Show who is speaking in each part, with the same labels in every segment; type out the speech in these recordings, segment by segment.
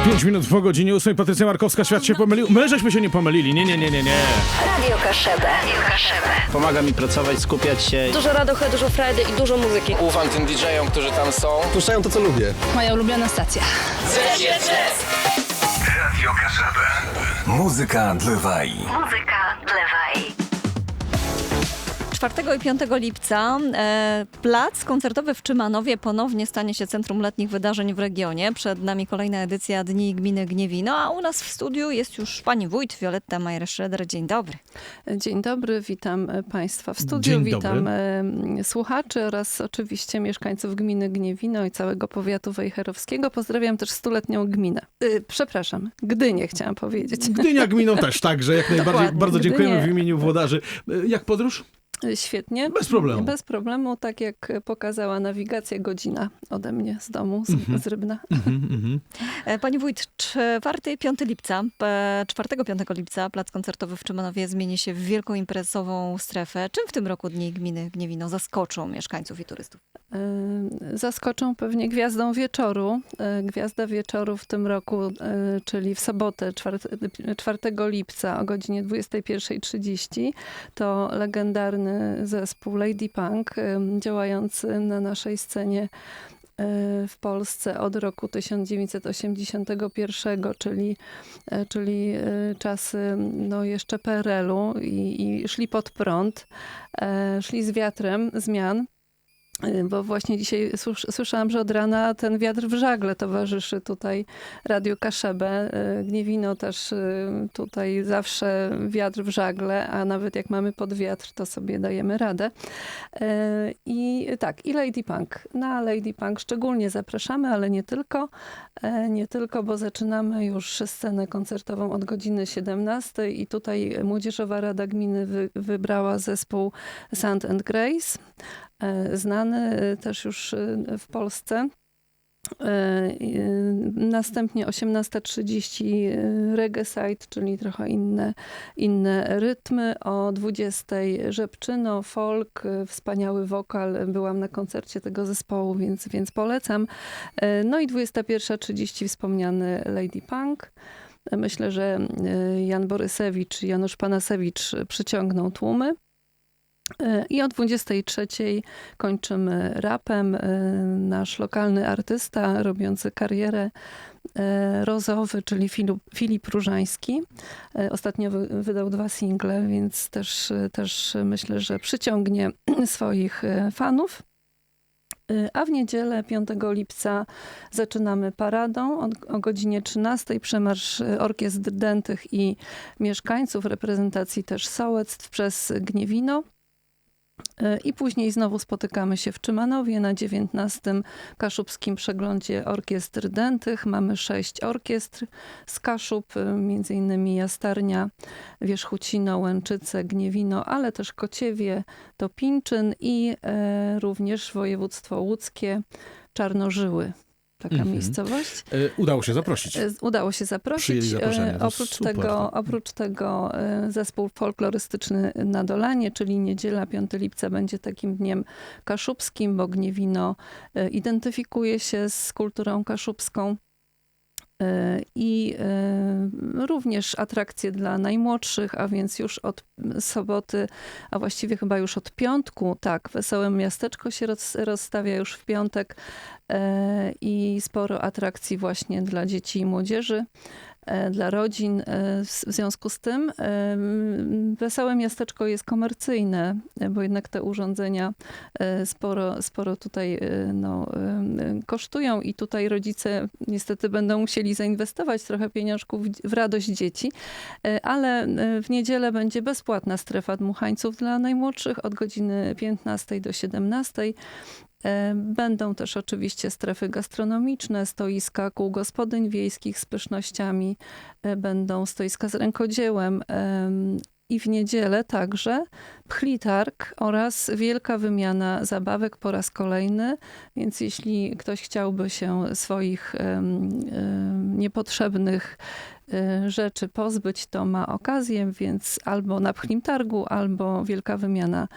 Speaker 1: 5 minut po godzinie 8. Patrycja Markowska, świat się pomylił. My żeśmy się nie pomylili. Nie.
Speaker 2: Radio Kaszebę.
Speaker 3: Pomaga mi pracować, skupiać się.
Speaker 4: Dużo radochy, dużo frajdy i dużo muzyki.
Speaker 5: Ufam tym DJ-om, którzy tam są.
Speaker 6: Puszczają to, co lubię.
Speaker 4: Moja ulubiona stacja.
Speaker 7: Radio Kaszebę. Muzyka dla Waj.
Speaker 8: 4 i 5 lipca plac koncertowy w Czymanowie ponownie stanie się centrum letnich wydarzeń w regionie. Przed nami kolejna edycja Dni Gminy Gniewino, a u nas w studiu jest już pani wójt Wioletta Majer-Schroeder. Dzień dobry.
Speaker 9: Dzień dobry, witam Państwa w studiu,
Speaker 1: Dzień
Speaker 9: witam słuchaczy oraz oczywiście mieszkańców gminy Gniewino i całego powiatu wejherowskiego. Pozdrawiam też 100-letnią gminę. Przepraszam, Gdynię chciałam powiedzieć.
Speaker 1: Gdynia gminą też, także jak najbardziej.
Speaker 9: Dokładnie,
Speaker 1: Bardzo dziękujemy
Speaker 9: Gdynię.
Speaker 1: w imieniu włodarzy. Jak podróż?
Speaker 9: Świetnie.
Speaker 1: Bez problemu.
Speaker 9: Bez problemu, tak jak pokazała nawigacja, godzina ode mnie z domu, z Rybna.
Speaker 8: Pani wójt, 4 i 5 lipca, 4-5 lipca plac koncertowy w Czymanowie zmieni się w wielką imprezową strefę. Czym w tym roku Dni Gminy Gniewino zaskoczą mieszkańców i turystów?
Speaker 9: Zaskoczą pewnie gwiazdą wieczoru. Gwiazda wieczoru w tym roku, czyli w sobotę 4 lipca o godzinie 21:30, to legendarny zespół Lady Punk, działający na naszej scenie w Polsce od roku 1981, czyli czasy jeszcze PRL-u i szli pod prąd, szli z wiatrem zmian. Bo właśnie dzisiaj słyszałam, że od rana ten wiatr w żagle towarzyszy tutaj Radiu Kaszebę. Gniewino też tutaj zawsze wiatr w żagle, a nawet jak mamy pod wiatr, to sobie dajemy radę. I tak, i Lady Punk. Na Lady Punk szczególnie zapraszamy, ale nie tylko. Nie tylko, bo zaczynamy już scenę koncertową od godziny 17 i tutaj Młodzieżowa Rada Gminy wybrała zespół Sand and Grace. Znany też już w Polsce. Następnie 18:30 Reggae Side, czyli trochę inne rytmy. O 20:00 Rzepczyno, folk, wspaniały wokal. Byłam na koncercie tego zespołu, więc polecam. No i 21:30 wspomniany Lady Punk. Myślę, że Jan Borysewicz i Janusz Panasewicz przyciągną tłumy. I o 23:00 kończymy rapem. Nasz lokalny artysta robiący karierę, Rozowy, czyli Filip Różański. Ostatnio wydał 2 single, więc też myślę, że przyciągnie swoich fanów. A w niedzielę 5 lipca zaczynamy paradą. O godzinie 13:00 przemarsz orkiestr dętych i mieszkańców, reprezentacji też sołectw przez Gniewino. I później znowu spotykamy się w Czymanowie na 19. Kaszubskim Przeglądzie Orkiestr Dętych. Mamy 6 orkiestr z Kaszub, między innymi Jastarnia, Wierzchucino, Łęczyce, Gniewino, ale też Kociewie, to Pińczyn i również województwo łódzkie, Czarnożyły. Taka miejscowość.
Speaker 1: Udało się zaprosić.
Speaker 9: Udało się zaprosić.
Speaker 1: Przyjęli zaproszenie.
Speaker 9: Oprócz tego zespół folklorystyczny na Dolanie, czyli niedziela 5 lipca będzie takim dniem kaszubskim, bo Gniewino identyfikuje się z kulturą kaszubską. I również atrakcje dla najmłodszych, a więc już od soboty, a właściwie chyba już od piątku, tak, Wesołe Miasteczko się rozstawia już w piątek i sporo atrakcji właśnie dla dzieci i młodzieży, dla rodzin. W związku z tym Wesołe Miasteczko jest komercyjne, bo jednak te urządzenia sporo tutaj kosztują i tutaj rodzice niestety będą musieli zainwestować trochę pieniążków w radość dzieci, ale w niedzielę będzie bezpłatna strefa dmuchańców dla najmłodszych od godziny 15 do 17. Będą też oczywiście strefy gastronomiczne, stoiska kół gospodyń wiejskich z pysznościami, będą stoiska z rękodziełem i w niedzielę także pchlitarg oraz wielka wymiana zabawek po raz kolejny, więc jeśli ktoś chciałby się swoich niepotrzebnych rzeczy pozbyć, to ma okazję, więc albo na pchlim targu, albo wielka wymiana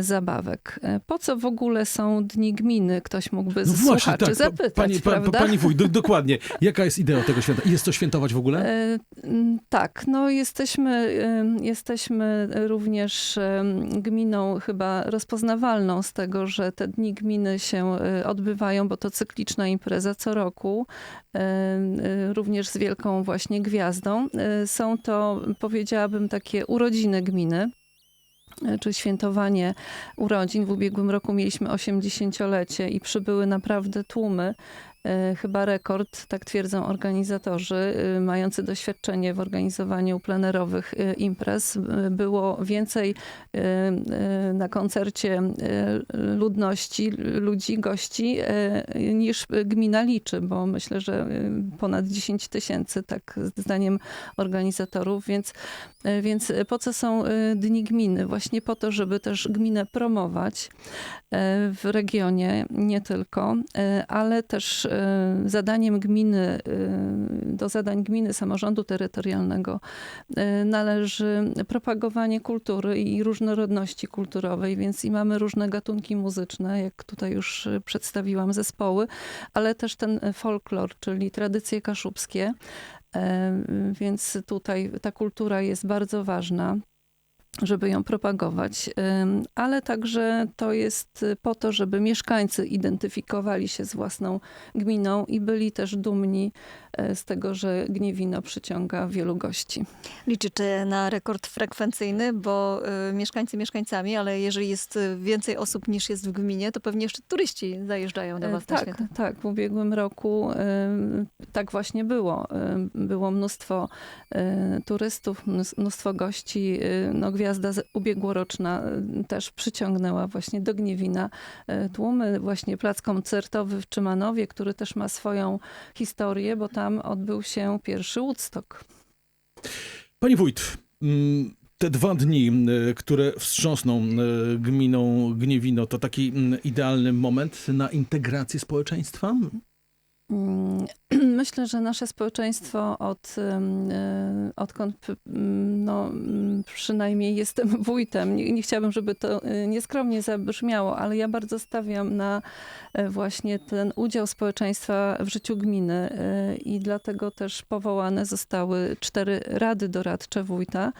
Speaker 9: zabawek. Po co w ogóle są Dni Gminy? Ktoś mógłby z słuchaczy zapytać, prawda?
Speaker 1: Pani wójt, dokładnie. Jaka jest idea tego święta? Jest to świętować w ogóle?
Speaker 9: Tak, no jesteśmy również gminą chyba rozpoznawalną z tego, że te Dni Gminy się odbywają, bo to cykliczna impreza co roku, również z wielką właśnie gwiazdą. Są to, powiedziałabym, takie urodziny gminy, czy świętowanie urodzin. W ubiegłym roku mieliśmy 80-lecie i przybyły naprawdę tłumy. Chyba rekord, tak twierdzą organizatorzy, mający doświadczenie w organizowaniu plenerowych imprez. Było więcej na koncercie ludzi, gości, niż gmina liczy, bo myślę, że ponad 10 000, tak zdaniem organizatorów. Więc po co są Dni Gminy? Właśnie po to, żeby też gminę promować w regionie, nie tylko, ale też zadaniem gminy, do zadań gminy, samorządu terytorialnego należy propagowanie kultury i różnorodności kulturowej, więc i mamy różne gatunki muzyczne, jak tutaj już przedstawiłam, zespoły, ale też ten folklor, czyli tradycje kaszubskie, więc tutaj ta kultura jest bardzo ważna, żeby ją propagować, ale także to jest po to, żeby mieszkańcy identyfikowali się z własną gminą i byli też dumni z tego, że Gniewino przyciąga wielu gości.
Speaker 8: Liczycie na rekord frekwencyjny, bo mieszkańcy mieszkańcami, ale jeżeli jest więcej osób niż jest w gminie, to pewnie jeszcze turyści zajeżdżają do was na święta.
Speaker 9: Tak, w ubiegłym roku tak właśnie było. Było mnóstwo turystów, mnóstwo gości. No, gwiazda ubiegłoroczna też przyciągnęła właśnie do Gniewina tłumy. Właśnie plac koncertowy w Czymanowie, który też ma swoją historię, bo tam odbył się pierwszy Woodstock.
Speaker 1: Pani wójt, te 2 dni, które wstrząsną gminą Gniewino, to taki idealny moment na integrację społeczeństwa?
Speaker 9: Myślę, że nasze społeczeństwo odkąd przynajmniej jestem wójtem, nie chciałabym, żeby to nieskromnie zabrzmiało, ale ja bardzo stawiam na właśnie ten udział społeczeństwa w życiu gminy i dlatego też powołane zostały 4 rady doradcze wójta.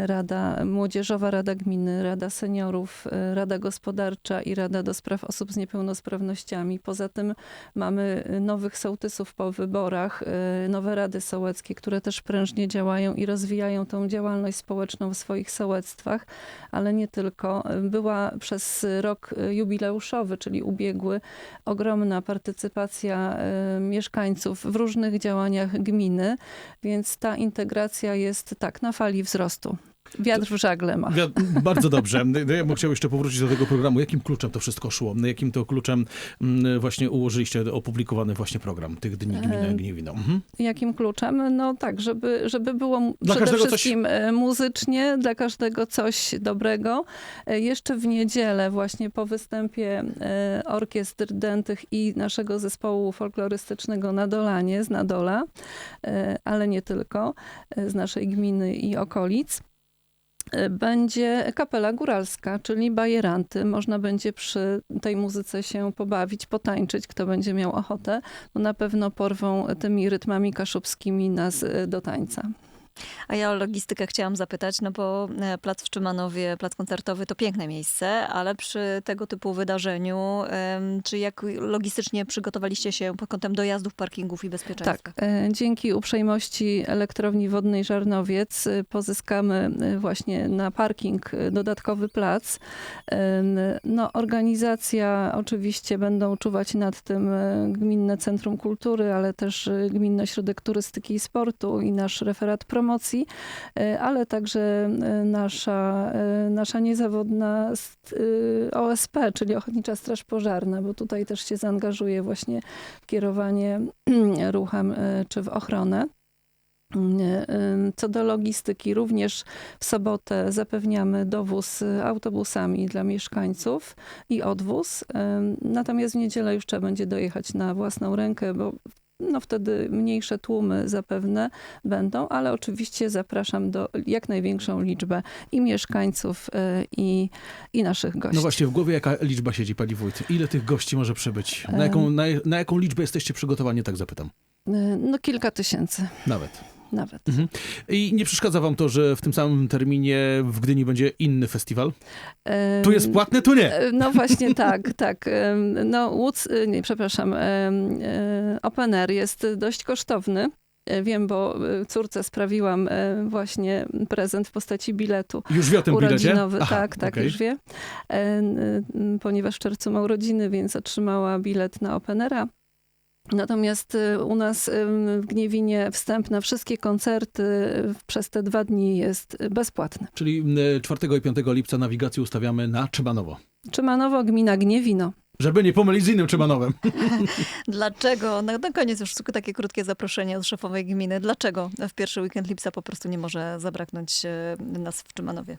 Speaker 9: Rada Młodzieżowa, Rada Gminy, Rada Seniorów, Rada Gospodarcza i Rada do Spraw Osób z Niepełnosprawnościami. Poza tym mamy nowych sołtysów po wyborach, nowe rady sołeckie, które też prężnie działają i rozwijają tą działalność społeczną w swoich sołectwach, ale nie tylko. Była przez rok jubileuszowy, czyli ubiegły, ogromna partycypacja mieszkańców w różnych działaniach gminy, więc ta integracja jest tak na fali wzrostu. Wiatr w żagle ma.
Speaker 1: Bardzo dobrze. Ja bym chciał jeszcze powrócić do tego programu. Jakim kluczem to wszystko szło? Jakim to kluczem właśnie ułożyliście opublikowany właśnie program tych Dni Gminy Gniewino?
Speaker 9: Jakim kluczem? No tak, żeby było przede wszystkim muzycznie, dla każdego coś dobrego. Jeszcze w niedzielę właśnie po występie orkiestr dętych i naszego zespołu folklorystycznego Nadolanie z Nadola, ale nie tylko, z naszej gminy i okolic. Będzie kapela góralska, czyli bajeranty. Można będzie przy tej muzyce się pobawić, potańczyć, kto będzie miał ochotę. No na pewno porwą tymi rytmami kaszubskimi nas do tańca.
Speaker 8: A ja o logistykę chciałam zapytać, no bo plac w Czymanowie, plac koncertowy to piękne miejsce, ale przy tego typu wydarzeniu, czy jak logistycznie przygotowaliście się pod kątem dojazdów, parkingów i bezpieczeństwa?
Speaker 9: Tak, dzięki uprzejmości Elektrowni Wodnej Żarnowiec pozyskamy właśnie na parking dodatkowy plac. No, organizacja, oczywiście będą czuwać nad tym Gminne Centrum Kultury, ale też Gminny Ośrodek Turystyki i Sportu i nasz referat promocji, ale także nasza niezawodna OSP, czyli Ochotnicza Straż Pożarna, bo tutaj też się zaangażuje właśnie w kierowanie ruchem czy w ochronę. Co do logistyki, również w sobotę zapewniamy dowóz autobusami dla mieszkańców i odwóz. Natomiast w niedzielę już trzeba będzie dojechać na własną rękę, bo no wtedy mniejsze tłumy zapewne będą, ale oczywiście zapraszam do jak największą liczbę i mieszkańców, i naszych gości.
Speaker 1: No właśnie, w głowie jaka liczba siedzi, pani wójt? Ile tych gości może przybyć? Na jaką liczbę jesteście przygotowani, tak zapytam?
Speaker 9: No kilka tysięcy
Speaker 1: Nawet.
Speaker 9: nawet.
Speaker 1: Mhm. I nie przeszkadza wam to, że w tym samym terminie w Gdyni będzie inny festiwal? Tu jest płatny, tu nie.
Speaker 9: No właśnie tak. No Open Air jest dość kosztowny. Wiem, bo córce sprawiłam właśnie prezent w postaci biletu
Speaker 1: Już wie o tym bilecie?
Speaker 9: urodzinowy.
Speaker 1: Aha,
Speaker 9: Tak,
Speaker 1: okej.
Speaker 9: już wie. Ponieważ w czerwcu ma urodziny, więc otrzymała bilet na Open Aira. Natomiast u nas w Gniewinie wstęp na wszystkie koncerty przez te 2 dni jest bezpłatny.
Speaker 1: Czyli 4 i 5 lipca nawigację ustawiamy na Czymanowo.
Speaker 9: Czymanowo, gmina Gniewino.
Speaker 1: Żeby nie pomylić z innym Czymanowem.
Speaker 8: Dlaczego, na koniec już takie krótkie zaproszenie od szefowej gminy, dlaczego w pierwszy weekend lipca po prostu nie może zabraknąć nas w Czymanowie?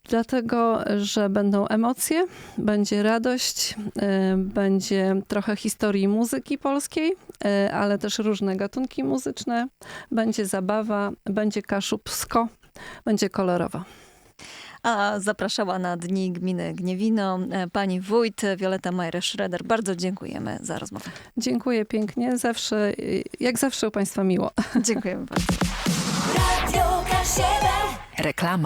Speaker 9: Dlatego, że będą emocje, będzie radość, będzie trochę historii muzyki polskiej, ale też różne gatunki muzyczne, będzie zabawa, będzie kaszubsko, będzie kolorowo.
Speaker 8: A zapraszała na Dni Gminy Gniewino pani wójt Wioletta Majer-Schroeder. Bardzo dziękujemy za rozmowę.
Speaker 9: Dziękuję pięknie, zawsze, jak zawsze u Państwa miło.
Speaker 8: Dziękujemy bardzo.
Speaker 2: Radio K7.
Speaker 4: Reklama.